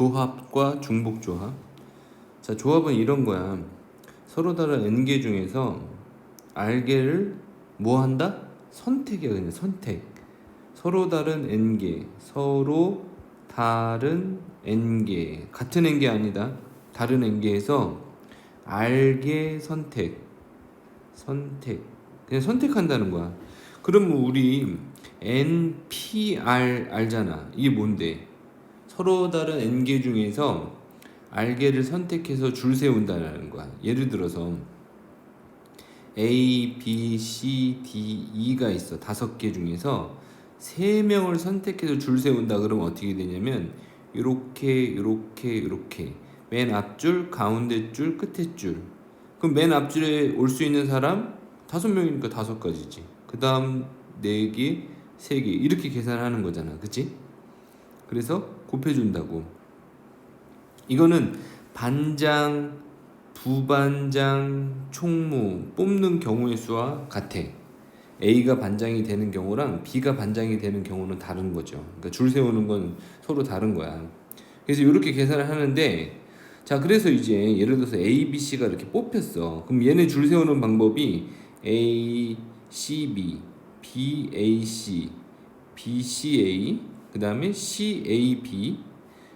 조합과 중복 조합. 자, 조합은 이런 거야. 서로 다른 n개 중에서 r개를 뭐 한다? 선택이야. 그냥 선택. 서로 다른 n개, 서로 다른 n개, 같은 n개 아니다. 다른 n개에서 r개 선택. 그냥 선택한다는 거야. 그럼 우리 NPR 알잖아. 이게 뭔데? 서로 다른 n개 중에서 r개를 선택해서 줄 세운다는 거야. 예를 들어서 A, B, C, D, E가 있어. 5개 중에서 3명을 선택해서 줄 세운다. 그러면 어떻게 되냐면 요렇게 맨 앞줄, 가운데 줄, 끝에 줄. 그럼 맨 앞줄에 올 수 있는 사람 5명이니까 5가지지. 그 다음 4개, 3개 이렇게 계산하는 거잖아. 그치? 그래서 곱해준다고. 이거는 반장, 부반장, 총무 뽑는 경우의 수와 같아. A가 반장이 되는 경우랑 B가 반장이 되는 경우는 다른 거죠. 그러니까 줄 세우는 건 서로 다른 거야. 그래서 이렇게 계산을 하는데, 자, 그래서 이제 예를 들어서 A, B, C가 이렇게 뽑혔어. 그럼 얘네 줄 세우는 방법이 A, C, B, B, A, C, B, C, A, 그 다음에 C, A, B,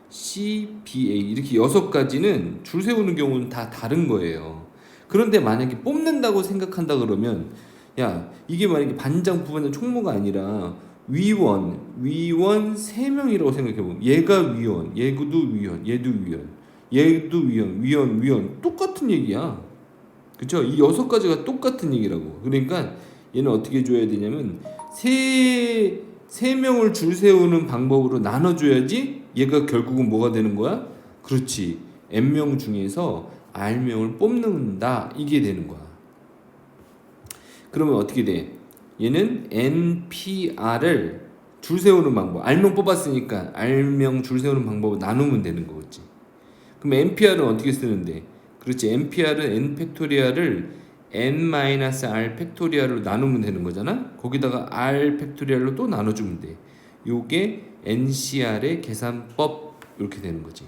C, B, A 이렇게 6가지는 줄 세우는 경우는 다 다른 거예요. 그런데 만약에 뽑는다고 생각한다 그러면 야, 이게 만약에 반장, 부반장, 총무가 아니라 위원 3명이라고 생각해보면 얘가 위원, 얘도 위원, 얘도 위원 똑같은 얘기야. 그쵸? 이 6가지가 똑같은 얘기라고. 그러니까 얘는 어떻게 줘야 되냐면 세 명을 줄 세우는 방법으로 나눠줘야지 얘가 결국은 뭐가 되는 거야? 그렇지. n명 중에서 r명을 뽑는다. 이게 되는 거야. 그러면 어떻게 돼? 얘는 NPR을 줄 세우는 방법. r명 뽑았으니까 r명 줄 세우는 방법을 나누면 되는 거겠지. 그럼 NPR은 어떻게 쓰는데? 그렇지. NPR은 n 팩토리얼을 n-r 팩토리얼로 나누면 되는 거잖아. 거기다가 r 팩토리얼로 또 나눠주면 돼. 요게 NCR의 계산법 이렇게 되는 거지.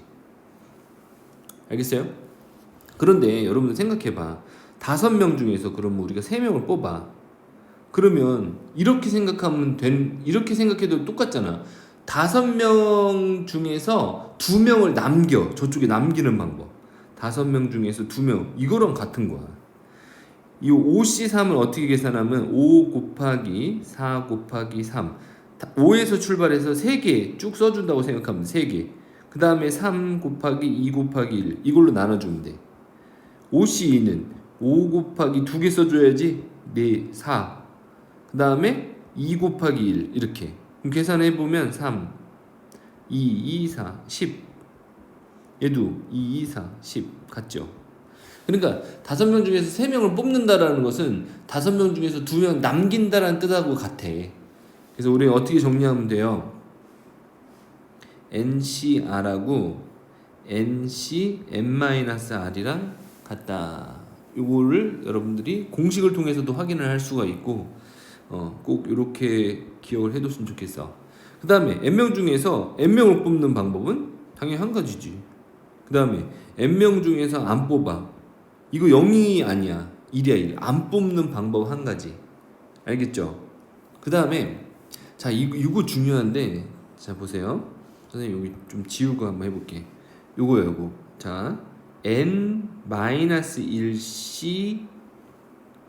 알겠어요? 그런데 여러분들 생각해봐. 5명 중에서 그러면 우리가 3명을 뽑아. 그러면 이렇게 이렇게 생각해도 똑같잖아. 5명 중에서 2명을 남겨. 저쪽에 남기는 방법. 5명 중에서 2명. 이거랑 같은 거야. 이 5C3을 어떻게 계산하면 5 곱하기 4 곱하기 3 5에서 출발해서 3개 쭉 써준다고 생각하면 3개 그 다음에 3 곱하기 2 곱하기 1 이걸로 나눠주면 돼. 5C2는 5 곱하기 2개 써줘야지 4 그 다음에 2 곱하기 1 이렇게 그럼 계산해보면 3 2, 4, 10 얘도 2, 4, 10 같죠? 그러니까 5명 중에서 3명을 뽑는다라는 것은 5명 중에서 2명 남긴다라는 뜻하고 같아. 그래서 우리 어떻게 정리하면 돼요? NCR하고 NC n-r이랑 같다. 이거를 여러분들이 공식을 통해서도 확인을 할 수가 있고 꼭 이렇게 기억을 해뒀으면 좋겠어. 그 다음에 n명 중에서 n명을 뽑는 방법은 당연히 한 가지지. 그 다음에 n명 중에서 안 뽑아. 이거 0이 아니야. 1이야 1. 안 뽑는 방법 한 가지. 알겠죠? 그 다음에 자 이거 중요한데 자 보세요. 선생님 여기 좀 지우고 한번 해볼게. 요거 자 n-1c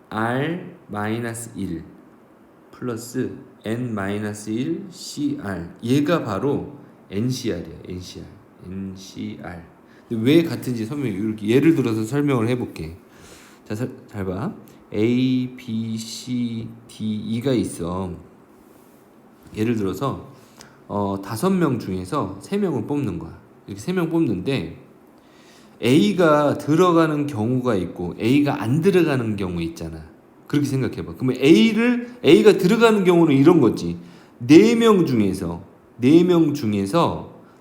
r-1 플러스 n-1cr 얘가 바로 NCR이야. NCR 왜 같은지 이렇게 예를 들어서 설명을 해볼게. 자, 잘 봐. A, B, C, D, E가 있어. 예를 들어서 5명 중에서 3명을 뽑는 거야. 이렇게 3명 뽑는데 A가 들어가는 경우가 있고 A가 안 들어가는 경우 있잖아. 그렇게 생각해봐. 그러면 A가 들어가는 경우는 이런 거지. 4명 중에서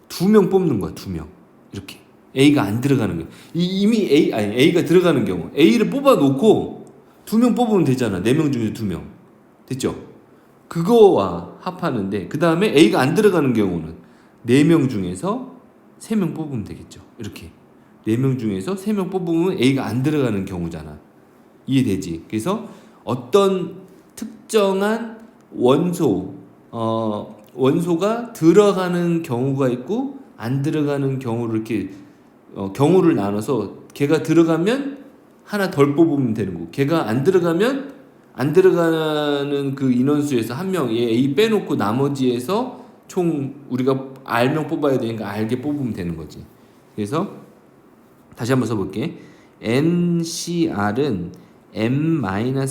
2명 뽑는 거야. 2명 이렇게. A가 안 들어가는 경우. 이미 A가 들어가는 경우. A를 뽑아놓고 2명 뽑으면 되잖아. 4명 중에 2명. 됐죠? 그거와 합하는데 그 다음에 A가 안 들어가는 경우는 4명 중에서 3명 뽑으면 되겠죠. 이렇게 4명 중에서 3명 뽑으면 A가 안 들어가는 경우잖아. 이해되지? 그래서 어떤 특정한 원소가 들어가는 경우가 있고 안 들어가는 경우를 이렇게 경우를 나눠서 걔가 들어가면 하나 덜 뽑으면 되는 거고, 걔가 안 들어가면 안 들어가는 그 인원수에서 한 명, 얘 A 빼놓고 나머지에서 총 우리가 R명 뽑아야 되니까 R개 뽑으면 되는 거지. 그래서 다시 한번 써볼게. NCR은 M-1C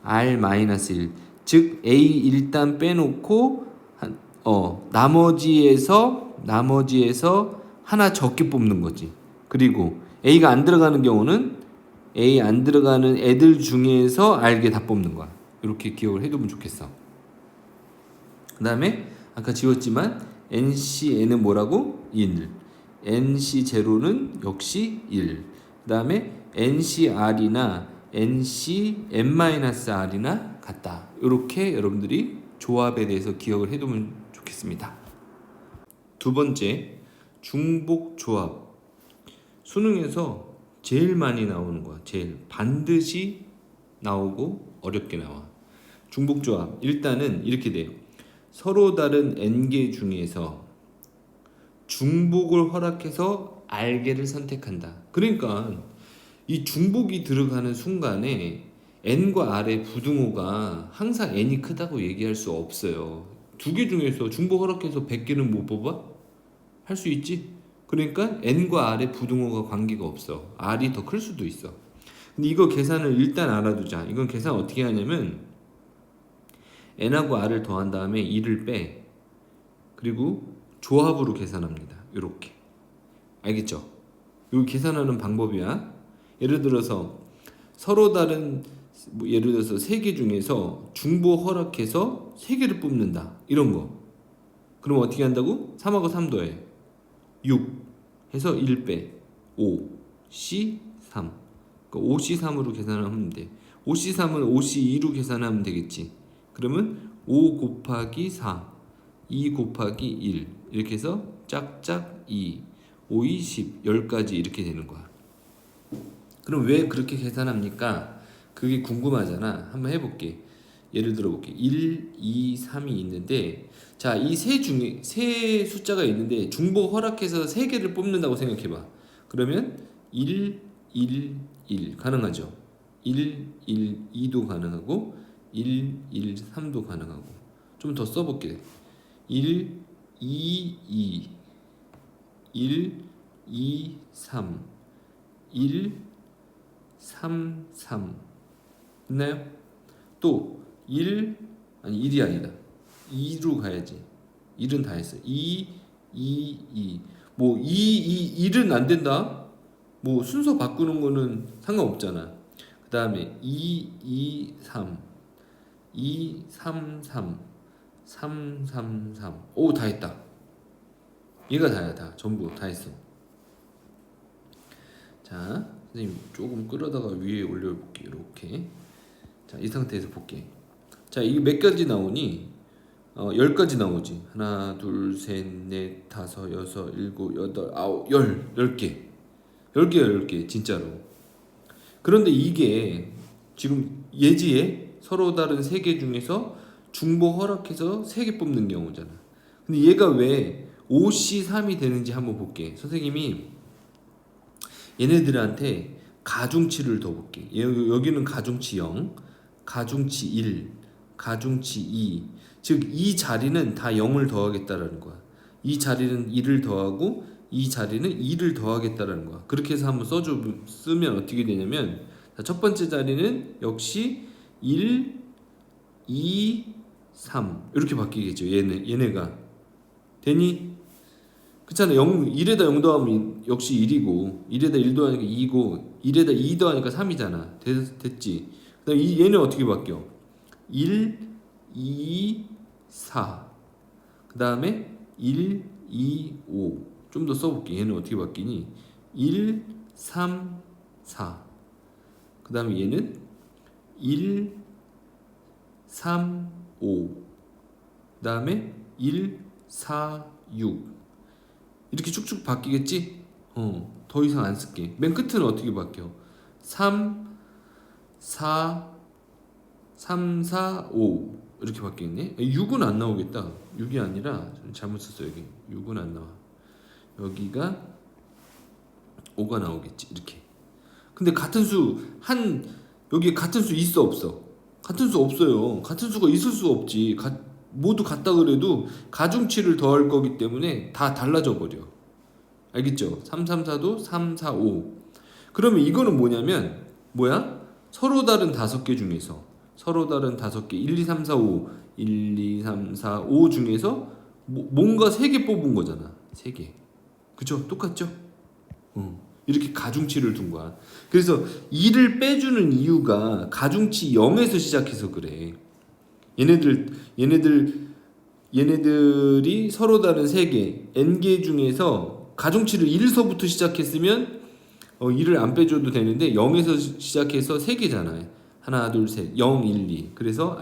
R-1, 즉 A 일단 빼놓고 나머지에서 하나 적게 뽑는 거지. 그리고 A가 안 들어가는 경우는 A 안 들어가는 애들 중에서 R개 다 뽑는 거야. 이렇게 기억을 해두면 좋겠어. 그 다음에 아까 지웠지만 NCN은 뭐라고? 1. NC0는 역시 1. 그 다음에 NCR이나 NCN-R이나 같다. 이렇게 여러분들이 조합에 대해서 기억을 해두면 좋겠습니다. 두 번째, 중복조합. 수능에서 제일 많이 나오는 거야. 제일 반드시 나오고 어렵게 나와. 중복조합. 일단은 이렇게 돼요. 서로 다른 n개 중에서 중복을 허락해서 R개를 선택한다. 그러니까 이 중복이 들어가는 순간에 n과 r의 부등호가 항상 n이 크다고 얘기할 수 없어요. 2개 중에서 중복 허락해서 100개는 못 뽑아? 할 수 있지? 그러니까 n과 r의 부등호가 관계가 없어. r이 더 클 수도 있어. 근데 이거 계산을 일단 알아두자. 이건 계산 어떻게 하냐면 n하고 r을 더한 다음에 2를 빼. 그리고 조합으로 계산합니다. 이렇게. 알겠죠? 이거 계산하는 방법이야. 예를 들어서 서로 다른 예를 들어서 3개 중에서 중복 허락해서 3개를 뽑는다. 이런 거. 그럼 어떻게 한다고? 3하고 3 더해. 6 해서 1 빼. 5 C 3. 그러니까 5C3으로 계산하면 돼. 5C3은 5C2로 계산하면 되겠지. 그러면 5 곱하기 4 2 곱하기 1 이렇게 해서 짝짝 2 5, 2, 10 10까지 이렇게 되는 거야. 그럼 왜 그렇게 계산합니까? 그게 궁금하잖아. 한번 해볼게. 예를 들어 볼게. 1, 2, 3이 있는데 자, 이 세 숫자가 있는데 중복 허락해서 3개를 뽑는다고 생각해봐. 그러면 1, 1, 1 가능하죠. 1, 1, 2도 가능하고 1, 1, 3도 가능하고. 좀 더 써볼게. 1, 2, 2 1, 2, 3 1, 3, 3 있나요? 또 1, 아니 1이 아니다. 2로 가야지. 1은 다 했어. 2, 2, 2 뭐 2, 2, 1은 안 된다? 뭐 순서 바꾸는 거는 상관없잖아. 그 다음에 2, 2, 3 2, 3, 3 3, 3, 3 오, 다 했다. 얘가 다야. 다 전부 다 했어. 자, 선생님 조금 끌어다가 위에 올려볼게. 이렇게. 자, 이 상태에서 볼게. 자, 이게 몇 가지 나오니? 10가지 나오지. 하나, 둘, 셋, 넷, 다섯, 여섯, 일곱, 여덟, 아홉, 10개. 10개 진짜로. 그런데 이게 지금 예지에 서로 다른 3개 중에서 중복 허락해서 3개 뽑는 경우잖아. 근데 얘가 왜 5C3이 되는지 한번 볼게. 선생님이 얘네들한테 가중치를 더 볼게. 여기는 가중치 0, 가중치 1, 가중치 2. 즉 이 자리는 다 0을 더하겠다라는 거야. 이 자리는 1을 더하고 이 자리는 2를 더하겠다라는 거야. 그렇게 해서 한번 쓰면 어떻게 되냐면 첫 번째 자리는 역시 1, 2, 3 이렇게 바뀌겠죠. 얘네가 되니? 그렇잖아. 1에다 0 더하면 역시 1이고 1에다 1 더하니까 2고 1에다 2 더하니까 3이잖아. 됐지? 그 다음에 얘는 어떻게 바뀌어? 1, 2, 4 그 다음에 1, 2, 5 좀 더 써볼게. 얘는 어떻게 바뀌니? 1, 3, 4 그 다음에 얘는 1, 3, 5 그 다음에 1, 4, 6 이렇게 쭉쭉 바뀌겠지? 더 이상 안 쓸게. 맨 끝은 어떻게 바뀌어? 3, 4, 3, 4, 5 이렇게 바뀌겠네. 6은 안 나오겠다. 6이 아니라 잘못 썼어. 여기 6은 안 나와. 여기가 5가 나오겠지. 이렇게. 근데 같은 수 여기 같은 수 있어 없어? 같은 수 없어요. 같은 수가 있을 수 없지. 모두 같다 그래도 가중치를 더할 거기 때문에 다 달라져 버려. 알겠죠? 3, 3, 4도 3, 4, 5. 그러면 이거는 뭐냐면 서로 다른 5개 중에서 1, 2, 3, 4, 5 1, 2, 3, 4, 5 중에서 뭔가 3개 뽑은 거잖아. 3개. 그쵸? 똑같죠? 이렇게 가중치를 둔 거야. 그래서 2를 빼주는 이유가 가중치 0에서 시작해서 그래. 얘네들이 서로 다른 3개, n개 중에서 가중치를 1서부터 시작했으면 2를 안 빼줘도 되는데 0에서 시작해서 3개잖아요. 하나, 둘, 셋, 0, 1, 2. 그래서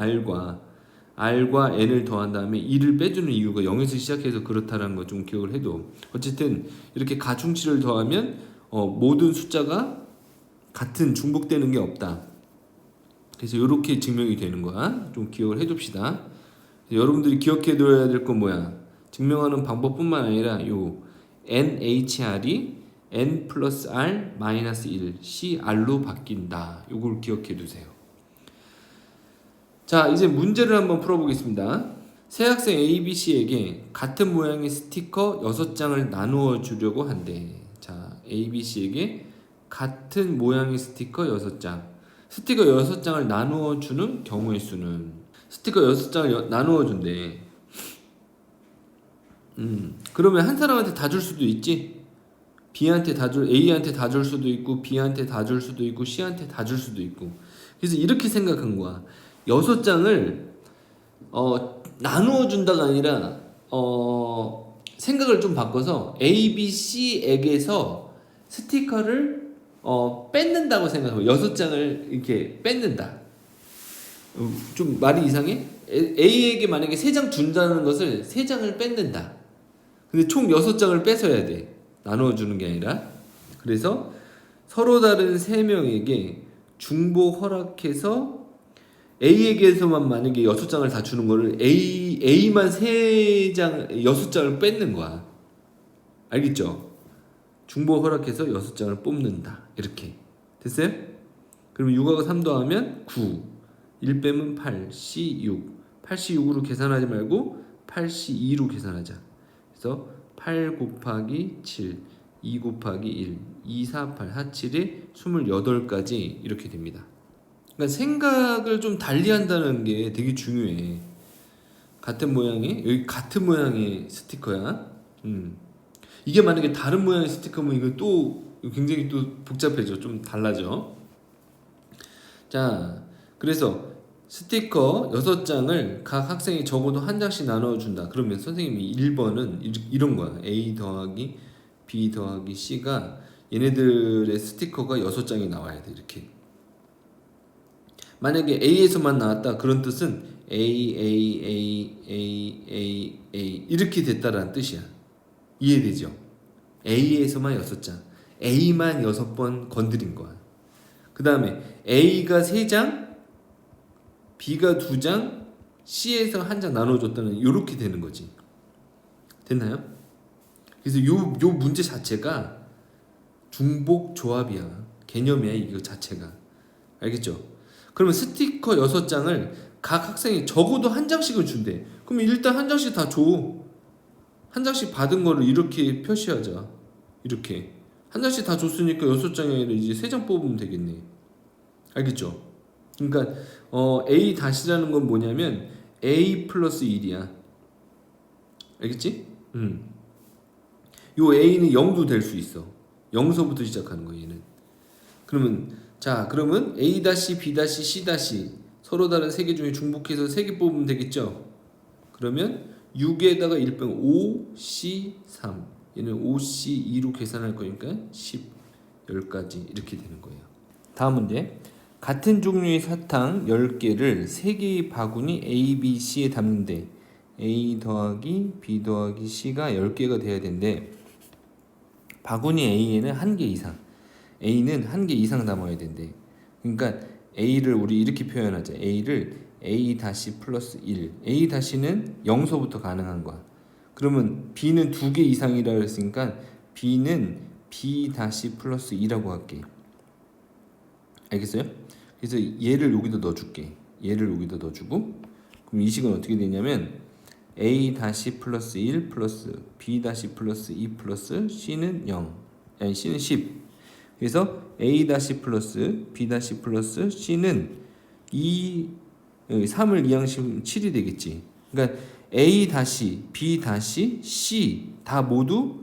R과 n을 더한 다음에 2를 빼주는 이유가 0에서 시작해서 그렇다는 거 좀 기억을 해도, 어쨌든 이렇게 가중치를 더하면 모든 숫자가 같은 중복되는 게 없다. 그래서 이렇게 증명이 되는 거야. 좀 기억을 해둡시다. 여러분들이 기억해둬야 될 건 뭐야? 증명하는 방법뿐만 아니라 요 NHR이 N 플러스 R 마이너스 1 CR로 바뀐다. 요걸 기억해 두세요. 자, 이제 문제를 한번 풀어보겠습니다. 새 학생 A, B, C에게 같은 모양의 스티커 6장을 나누어 주려고 한대. 자, A, B, C에게 같은 모양의 스티커 6장. 스티커 6장을 나누어 주는 경우의 수는, 스티커 6장을 나누어 준대. 그러면 한 사람한테 다 줄 수도 있지. A한테 다 줄 수도 있고, B한테 다 줄 수도 있고, C한테 다 줄 수도 있고. 그래서 이렇게 생각한 거야. 6장을 나누어 준다가 아니라 생각을 좀 바꿔서 A, B, C에게서 스티커를 뺏는다고 생각하고 6장을 이렇게 뺏는다. 좀 말이 이상해? A에게 만약에 3장 준다는 것을 3장을 뺏는다. 근데 총 6장을 뺏어야 돼. 나누어 주는 게 아니라. 그래서 서로 다른 3명에게 중복 허락해서 A에게서만 만약에 6장을 다 주는 거를 A만 6장을 뺏는 거야. 알겠죠? 중복 허락해서 6장을 뽑는다. 이렇게. 됐어요? 그럼 6하고 3 더하면 9. 1 빼면 8. C 6. 8C6으로 계산하지 말고 8C2로 계산하자. 그래서 8 곱하기 7. 2 곱하기 1. 2, 4, 8. 4, 7에 28까지 이렇게 됩니다. 그러니까 생각을 좀 달리 한다는 게 되게 중요해. 같은 모양의, 여기 같은 모양의 스티커야. 이게 만약에 다른 모양의 스티커면 이거 또 굉장히 또 복잡해져. 좀 달라져. 자, 그래서 스티커 6장을 각 학생이 적어도 한 장씩 나눠준다. 그러면 선생님이 1번은 이런 거야. A 더하기 B 더하기 C가 얘네들의 스티커가 6장이 나와야 돼. 이렇게. 만약에 A에서만 나왔다. 그런 뜻은 A 이렇게 됐다라는 뜻이야. 이해되죠? A에서만 6장. A만 6번 건드린 거야. 그 다음에 A가 3장, B가 2장, C에서 1장 나눠줬다는 이렇게 되는 거지. 됐나요? 그래서 요 문제 자체가 중복 조합이야. 개념이야, 이거 자체가. 알겠죠? 그러면 스티커 6장을 각 학생이 적어도 한 장씩은 준대. 그러면 일단 한 장씩 다 줘. 한 장씩 받은 거를 이렇게 표시하자. 이렇게. 한 장씩 다 줬으니까 6장이 아니라 이제 3장 뽑으면 되겠네. 알겠죠? 그러니까 A 다시라는 건 뭐냐면 A 플러스 1이야. 알겠지? 요 A는 0도 될 수 있어. 0서부터 시작하는 거야, 얘는. 그러면 A 다시 B 다시 C 다시 서로 다른 3개 중에 중복해서 3개 뽑으면 되겠죠? 그러면 6에다가 1 빼면 5C3. 얘는 5C2로 계산할 거니까 10, 10까지 이렇게 되는 거예요. 다음 문제. 같은 종류의 사탕 10개를 3개의 바구니 A, B, C에 담는데 A 더하기 B 더하기 C가 10개가 돼야 되는데 바구니 A에는 한 개 이상, A는 한 개 이상 담아야 된대. 그러니까 A를 우리 이렇게 표현하자. A를 A 다시 플러스 1. A 다시는 0서부터 가능한 거야. 그러면 B는 두 개 이상이라 그랬으니까 B는 B 다시 플러스 2라고 할게. 알겠어요? 그래서 얘를 여기다 넣어줄게. 얘를 여기다 넣어주고, 그럼 이 식은 어떻게 되냐면 A 다시 플러스 1 플러스 B 다시 플러스 2 플러스 C는 0, 아니 C는 10. 그래서 A 다시 플러스 B 다시 플러스 C는 3을 2항시면 7이 되겠지. 그러니까 A 다시 B 다시 C 다 모두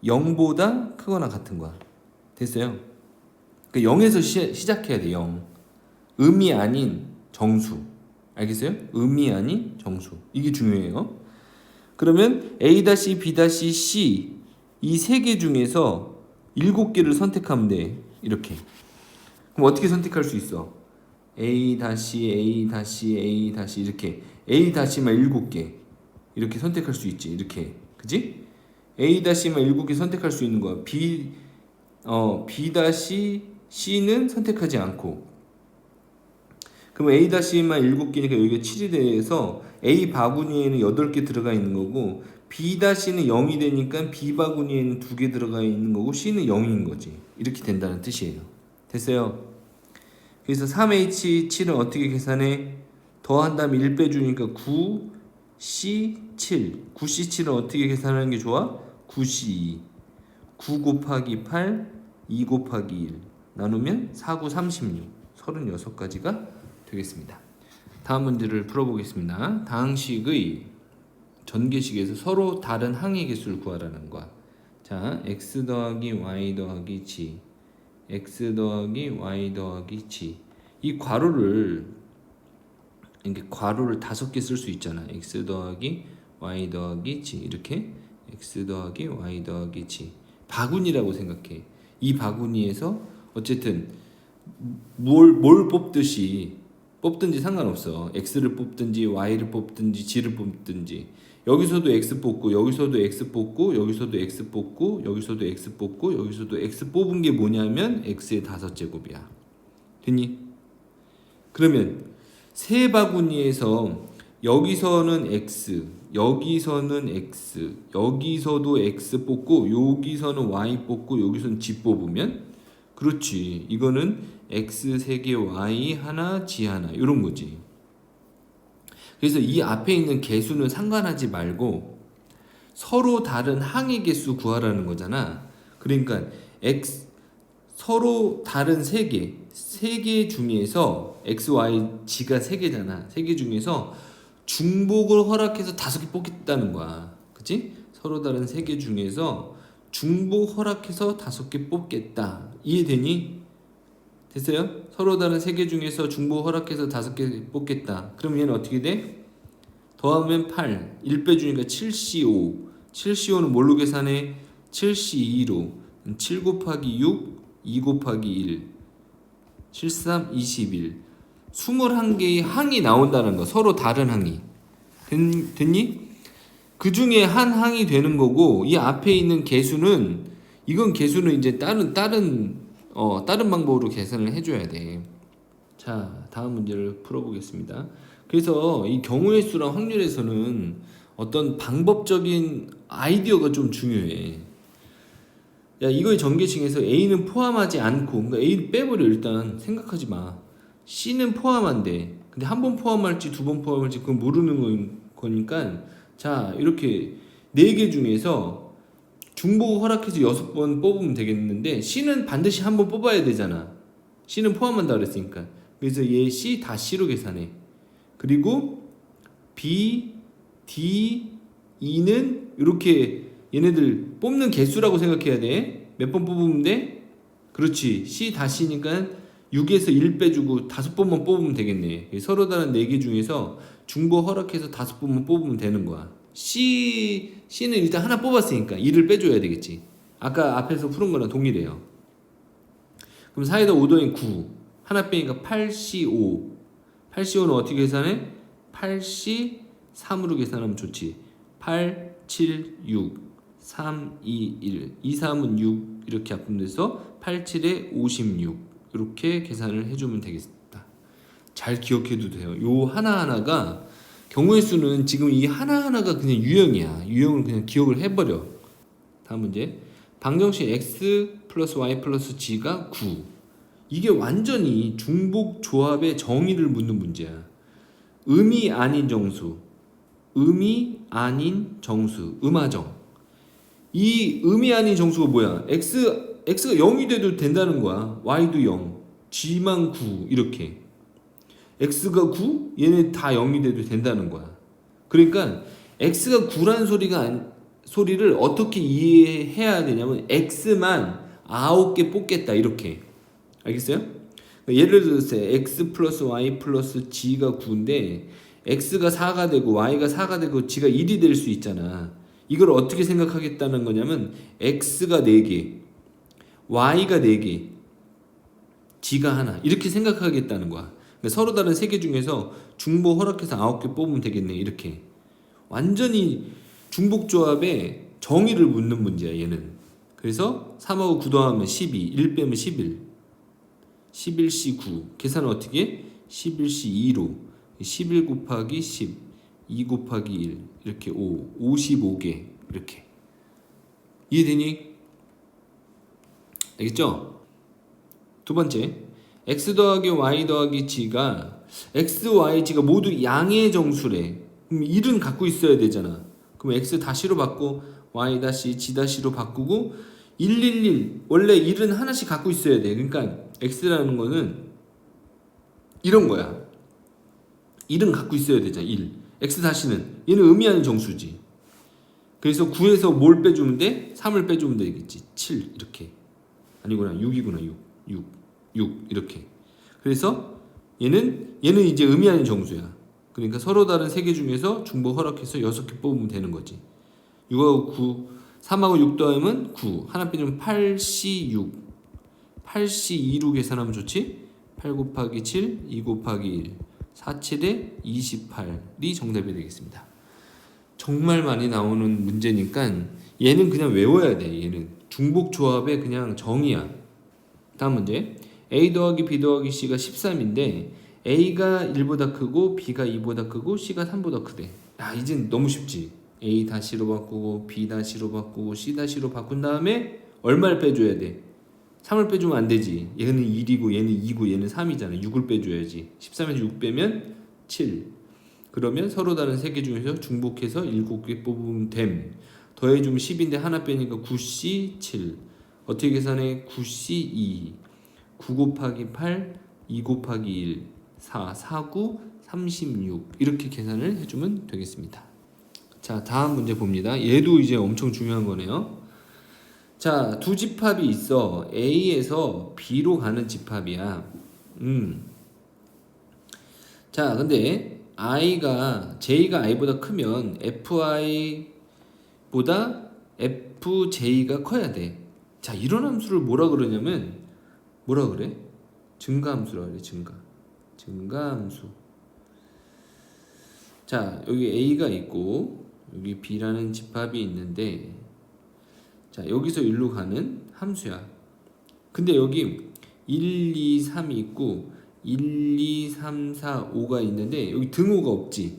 0보다 크거나 같은 거야. 됐어요? 그러니까 0에서 시작해야 돼. 0. 음이 아닌 정수. 알겠어요? 음이 아닌 정수. 이게 중요해요. 그러면 A 다시 B 다시 C 이 세 개 중에서 7개를 선택하면 돼. 이렇게. 그럼 어떻게 선택할 수 있어? A 다시 A 다시 A 다시 이렇게 A 다시만 7개 이렇게 선택할 수 있지. 이렇게. 그지? A 다시만 7개 선택할 수 있는 거야. B 다시 C는 선택하지 않고. 그럼 A 다시만 7개니까 여기가 7이 돼서 A 바구니에는 8개 들어가 있는 거고, B 다시는 0이 되니까 B 바구니에는 2개 들어가 있는 거고, C는 0인 거지. 이렇게 된다는 뜻이에요. 됐어요? 그래서 3H7은 어떻게 계산해? 더한 다음에 1 빼주니까 9C7. 9C7은 어떻게 계산하는 게 좋아? 9C2. 9 곱하기 8, 2 곱하기 1. 나누면 4, 9, 36. 36가지가 되겠습니다. 다음 문제를 풀어보겠습니다. 다항식의 전개식에서 서로 다른 항의 개수를 구하라는 거야. 자, x 더하기 y 더하기 g, x 더하기 y 더하기 g. 이 괄호를 이렇게 괄호를 5개 쓸 수 있잖아. x 더하기 y 더하기 g 이렇게 x 더하기 y 더하기 g. 바구니라고 생각해. 이 바구니에서 어쨌든 뭘 뽑든지 상관없어. x를 뽑든지 y를 뽑든지 g를 뽑든지, 여기서도 x 뽑고 여기서도 x 뽑고 여기서도 x 뽑고 여기서도 x 뽑고 여기서도 x 뽑은 게 뭐냐면 x의 5제곱이야. 됐니? 그러면 세 바구니에서 여기서는 x, 여기서는 x, 여기서도 x 뽑고 여기서는 y 뽑고 여기서는 g 뽑으면, 그렇지, 이거는 x 3개, y 하나, g 하나 이런 거지. 그래서 이 앞에 있는 개수는 상관하지 말고 서로 다른 항의 개수 구하라는 거잖아. 그러니까 x 서로 다른 3개 중에서 x, y, g가 3개잖아. 3개 중에서 중복을 허락해서 5개 뽑겠다는 거야. 그치? 서로 다른 3개 중에서 중복 허락해서 5개 뽑겠다. 이해되니? 됐어요? 서로 다른 3개 중에서 중복 허락해서 5개 뽑겠다. 그럼 얘는 어떻게 돼? 더하면 8, 1 빼주니까 7C5. 7C5는 뭘로 계산해? 7C2로 7 곱하기 6, 2 곱하기 1, 7, 3, 21. 21개의 항이 나온다는 거. 서로 다른 항이. 됐니? 그 중에 한 항이 되는 거고, 이 앞에 있는 개수는, 이건 개수는 이제 다른 방법으로 계산을 해줘야 돼. 자, 다음 문제를 풀어보겠습니다. 그래서 이 경우의 수랑 확률에서는 어떤 방법적인 아이디어가 좀 중요해. 야, 이거의 전개식에서 A는 포함하지 않고, 그러니까 A를 빼버려. 일단 생각하지 마. C는 포함한데, 근데 한 번 포함할지 두 번 포함할지 그건 모르는 거니까, 자, 이렇게 4개 중에서 중복 허락해서 6번 뽑으면 되겠는데, C는 반드시 한 번 뽑아야 되잖아. C는 포함한다 그랬으니까. 그래서 얘 C 다 C로 계산해. 그리고 B, D, E는 이렇게 얘네들 뽑는 개수라고 생각해야 돼. 몇 번 뽑으면 돼? 그렇지. C 다 C니까 6에서 1 빼주고 5번만 뽑으면 되겠네. 서로 다른 4개 중에서 중복 허락해서 5번만 뽑으면 되는 거야. C는 일단 하나 뽑았으니까 2를 빼줘야 되겠지. 아까 앞에서 푸는 거랑 동일해요. 그럼 4에다 5더하기 9. 하나 빼니까 8C5. 8C5는 어떻게 계산해? 8C3으로 계산하면 좋지. 8, 7, 6. 3, 2, 1. 2, 3은 6 이렇게 합분돼서 8, 7에 56 이렇게 계산을 해주면 되겠다. 잘 기억해도 돼요. 요 하나하나가 경우의 수는 지금 이 하나하나가 그냥 유형이야. 유형을 그냥 기억을 해버려. 다음 문제. 방정식 x 플러스 y 플러스 g가 9. 이게 완전히 중복 조합의 정의를 묻는 문제야. 음이 아닌 정수, 음이 아닌 정수, 음하정. 이 음이 아닌 정수가 뭐야? x가 0이 돼도 된다는 거야. y도 0, g만 9 이렇게. x가 9, 얘네 다 0이 돼도 된다는 거야. 그러니까 x가 9란 소리를 어떻게 이해해야 되냐면 x만 9개 뽑겠다 이렇게. 알겠어요? 예를 들어서 x 플러스 y 플러스 g가 9인데 x가 4가 되고 y가 4가 되고 g가 1이 될 수 있잖아. 이걸 어떻게 생각하겠다는 거냐면 x가 4개, y가 4개, g가 하나 이렇게 생각하겠다는 거야. 그러니까 서로 다른 3개 중에서 중복 허락해서 9개 뽑으면 되겠네 이렇게. 완전히 중복 조합의 정의를 묻는 문제야 얘는. 그래서 3하고 9 더하면 12, 1 빼면 11, 11C 9 계산은 어떻게 해? 11C 2로 11 곱하기 10, 2 곱하기 1 이렇게 5, 55개 이렇게. 이해되니? 알겠죠? 두 번째, x 더하기 y 더하기 g가 x, y, g가 모두 양의 정수래. 그럼 1은 갖고 있어야 되잖아. 그럼 x 다시로 바꾸고 y 다시 g 다시로 바꾸고 111 원래 1은 하나씩 갖고 있어야 돼. 그러니까 x라는 거는 이런 거야. 1은 갖고 있어야 되잖아. 1. x 다시는 얘는 의미하는 정수지. 그래서 9에서 뭘 빼주면 돼? 3을 빼주면 되겠지. 7 이렇게. 아니구나. 6이구나. 6 이렇게. 그래서 얘는 이제 의미하는 정수야. 그러니까 서로 다른 3개 중에서 중복 허락해서 6개 뽑으면 되는 거지. 6하고 9, 3하고 6 더하면 9. 하나 빼주면 8C6. 8C2로 계산하면 좋지? 8 곱하기 7, 2 곱하기 1. 4, 7에 28이 정답이 되겠습니다. 정말 많이 나오는 문제니까 얘는 그냥 외워야 돼. 얘는 중복 조합의 그냥 정의야. 다음 문제. A 더하기 B 더하기 C가 13인데 A가 1보다 크고 B가 2보다 크고 C가 3보다 크대. 야, 이젠 너무 쉽지. A 다시로 바꾸고 B 다시로 바꾸고 C 다시로 바꾼 다음에 얼마를 빼줘야 돼? 3을 빼주면 안 되지. 얘는 1이고 얘는 2고 얘는 3이잖아. 6을 빼줘야지. 13에서 6 빼면 7. 그러면 서로 다른 3개 중에서 중복해서 7개 뽑으면 됨. 더해주면 10인데 하나 빼니까 9C 7. 어떻게 계산해? 9C 2. 9 곱하기 8, 2 곱하기 1, 4, 4, 9, 36 이렇게 계산을 해주면 되겠습니다. 자, 다음 문제 봅니다. 얘도 이제 엄청 중요한 거네요. 자, 두 집합이 있어. A에서 B로 가는 집합이야. 자, 근데 J가 I보다 크면 FI보다 FJ가 커야 돼. 자, 이런 함수를 뭐라 그러냐면 뭐라 그래? 증가함수라 그래. 증가함수. 자, 여기 A가 있고 여기 B라는 집합이 있는데 자, 여기서 1로 가는 함수야. 근데 여기 1, 2, 3이 있고 1, 2, 3, 4, 5가 있는데 여기 등호가 없지.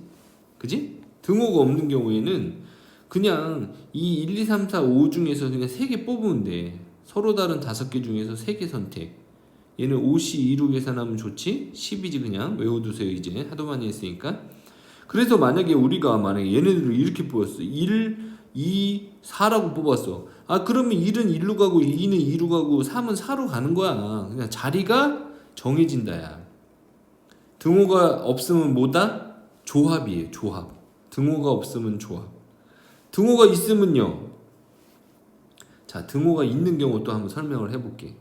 그지? 등호가 없는 경우에는 그냥 이 1, 2, 3, 4, 5 중에서 그냥 3개 뽑으면 돼. 서로 다른 5개 중에서 3개 선택. 얘는 5C2로 계산하면 좋지? 10이지 그냥 외워두세요. 이제 하도 많이 했으니까. 그래서 만약에 우리가 얘네들을 이렇게 뽑았어. 1, 2, 4라고 뽑았어. 아, 그러면 1은 1로 가고 2는 2로 가고 3은 4로 가는 거야. 그냥 자리가 정해진다 야. 등호가 없으면 뭐다? 조합이에요. 조합. 등호가 없으면 조합. 등호가 있으면요. 자, 등호가 있는 경우 또 한번 설명을 해볼게.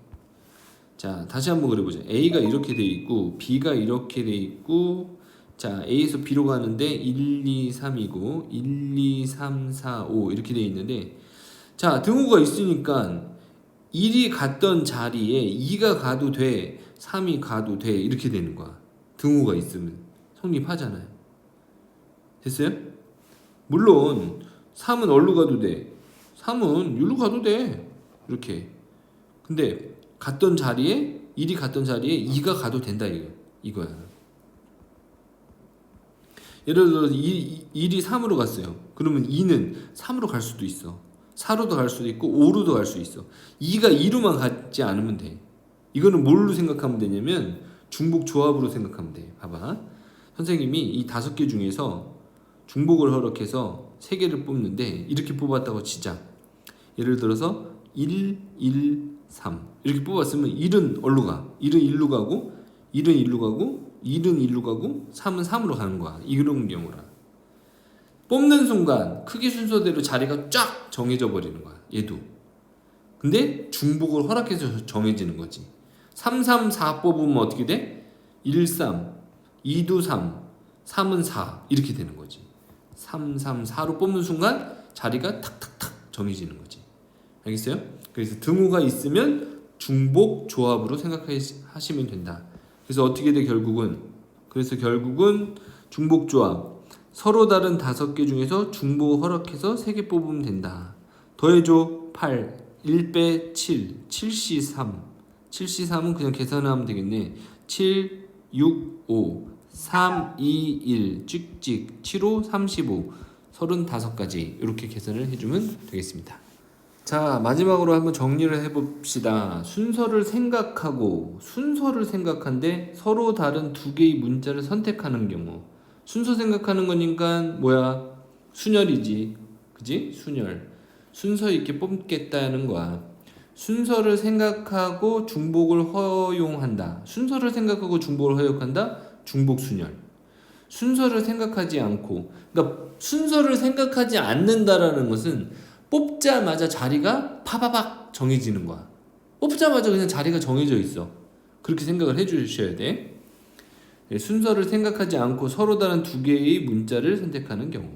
자, 다시 한번 그려보자. A가 이렇게 돼 있고 B가 이렇게 돼 있고 자, A에서 B로 가는데 1, 2, 3이고 1, 2, 3, 4, 5 이렇게 돼 있는데 자, 등호가 있으니까 1이 갔던 자리에 2가 가도 돼 3이 가도 돼 이렇게 되는 거야. 등호가 있으면 성립하잖아요. 됐어요? 물론 3은 어디로 가도 돼? 3은 일로 가도 돼. 이렇게. 근데 갔던 자리에 1이 갔던 자리에 2가 가도 된다 이거야. 예를 들어서 1이 3으로 갔어요. 그러면 2는 3으로 갈 수도 있어. 4로도 갈 수도 있고 5로도 갈 수 있어. 2가 2로만 가지 않으면 돼. 이거는 뭘로 생각하면 되냐면 중복 조합으로 생각하면 돼. 봐봐. 선생님이 이 5개 중에서 중복을 허락해서 3개를 뽑는데 이렇게 뽑았다고 치자. 예를 들어서 1, 1, 3 이렇게 뽑았으면 1은 어디로 가? 1은 1로 가고 1은 1로 가고 1은 1로 가고 3은 3으로 가는 거야. 이런 경우라. 뽑는 순간 크기 순서대로 자리가 쫙 정해져 버리는 거야. 얘도. 근데 중복을 허락해서 정해지는 거지. 3, 3, 4 뽑으면 어떻게 돼? 1, 3, 2도 3, 3은 4 이렇게 되는 거지. 3, 3, 4로 뽑는 순간 자리가 탁탁탁 정해지는 거지. 알겠어요? 그래서 등호가 있으면 중복 조합으로 생각하시면 된다. 그래서 어떻게 돼 결국은? 그래서 결국은 중복 조합. 서로 다른 5개 중에서 중복 허락해서 3개 뽑으면 된다. 더해줘. 8, 1 빼 7, 7C3. 7C3은 그냥 계산하면 되겠네. 7, 6, 5, 3, 2, 1, 찍찍, 7, 5, 35, 35가지 이렇게 계산을 해주면 되겠습니다. 자, 마지막으로 한번 정리를 해봅시다. 순서를 생각한데 서로 다른 2개의 문자를 선택하는 경우. 순서 생각하는 거니까 뭐야? 순열이지. 그지? 순열. 순서 있게 뽑겠다는 거야. 순서를 생각하고 중복을 허용한다. 순서를 생각하고 중복을 허용한다. 중복순열. 순서를 생각하지 않고, 그러니까 순서를 생각하지 않는다라는 것은 뽑자마자 자리가 파바박 정해지는 거야. 뽑자마자 그냥 자리가 정해져 있어. 그렇게 생각을 해주셔야 돼. 순서를 생각하지 않고 서로 다른 2개의 문자를 선택하는 경우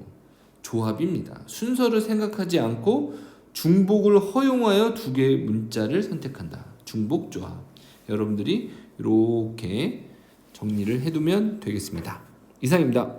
조합입니다. 순서를 생각하지 않고 중복을 허용하여 2개의 문자를 선택한다. 중복 조합. 여러분들이 이렇게 정리를 해두면 되겠습니다. 이상입니다.